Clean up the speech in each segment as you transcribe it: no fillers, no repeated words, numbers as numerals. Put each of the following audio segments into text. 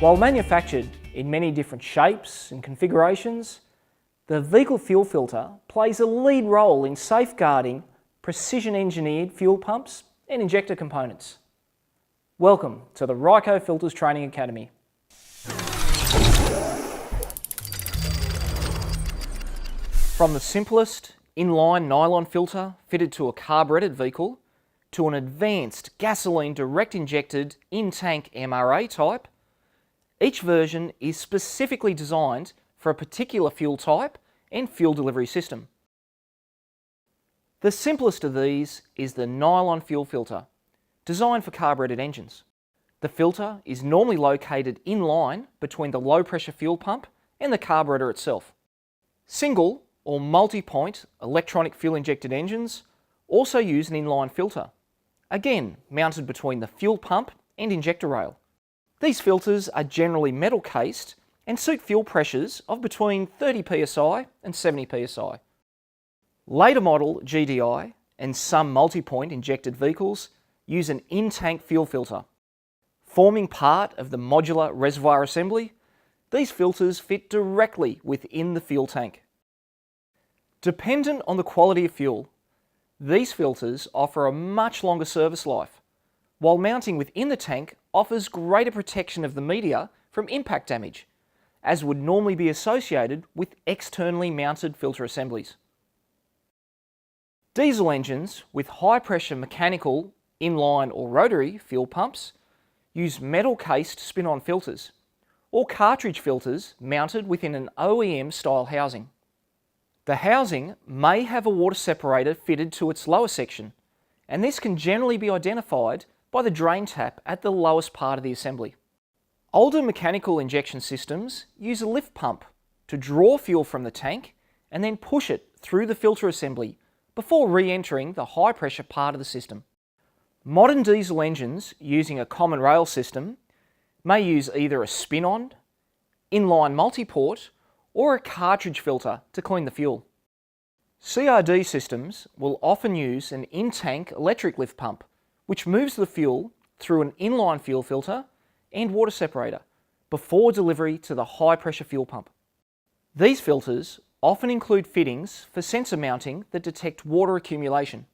While manufactured in many different shapes and configurations, the Ryco fuel filter plays a lead role in safeguarding precision-engineered fuel pumps and injector components. Welcome to the Ryco Filters Training Academy. From the simplest inline nylon filter fitted to a carburetted vehicle to an advanced gasoline direct injected in-tank MRA type, each version is specifically designed for a particular fuel type and fuel delivery system. The simplest of these is the nylon fuel filter, designed for carburetted engines. The filter is normally located in line between the low pressure fuel pump and the carburetor itself. Single or multi-point electronic fuel injected engines also use an inline filter, again mounted between the fuel pump and injector rail. These filters are generally metal cased and suit fuel pressures of between 30 psi and 70 psi. Later model GDI and some multi-point injected vehicles use an in-tank fuel filter. Forming part of the modular reservoir assembly, these filters fit directly within the fuel tank. Dependent on the quality of fuel, these filters offer a much longer service life, while mounting within the tank offers greater protection of the media from impact damage, as would normally be associated with externally mounted filter assemblies. Diesel engines with high pressure mechanical, inline or rotary fuel pumps use metal cased spin-on filters or cartridge filters mounted within an OEM style housing. The housing may have a water separator fitted to its lower section, and this can generally be identified by the drain tap at the lowest part of the assembly. Older mechanical injection systems use a lift pump to draw fuel from the tank and then push it through the filter assembly before re-entering the high pressure part of the system. Modern diesel engines using a common rail system may use either a spin-on, inline multi-port or a cartridge filter to clean the fuel. CRD systems will often use an in-tank electric lift pump which moves the fuel through an inline fuel filter and water separator before delivery to the high pressure fuel pump. These filters often include fittings for sensor mounting that detect water accumulation.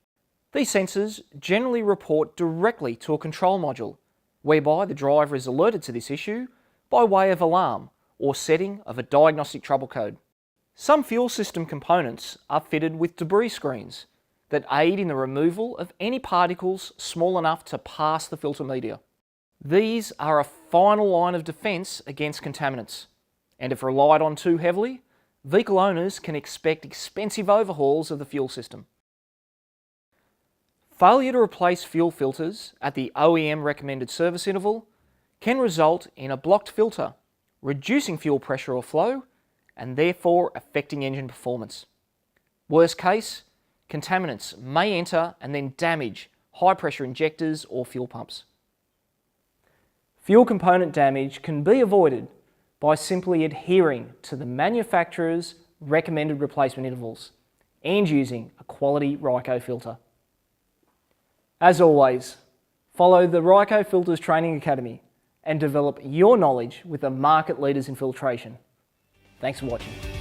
These sensors generally report directly to a control module, whereby the driver is alerted to this issue by way of alarm or setting of a diagnostic trouble code. Some fuel system components are fitted with debris screens that aid in the removal of any particles small enough to pass the filter media. These are a final line of defence against contaminants, and if relied on too heavily, vehicle owners can expect expensive overhauls of the fuel system. Failure to replace fuel filters at the OEM recommended service interval can result in a blocked filter, reducing fuel pressure or flow, and therefore affecting engine performance. Worst case, contaminants may enter and then damage high pressure injectors or fuel pumps. Fuel component damage can be avoided by simply adhering to the manufacturer's recommended replacement intervals and using a quality Ryco filter. As always, follow the Ryco Filters Training Academy and develop your knowledge with the market leaders in filtration. Thanks for watching.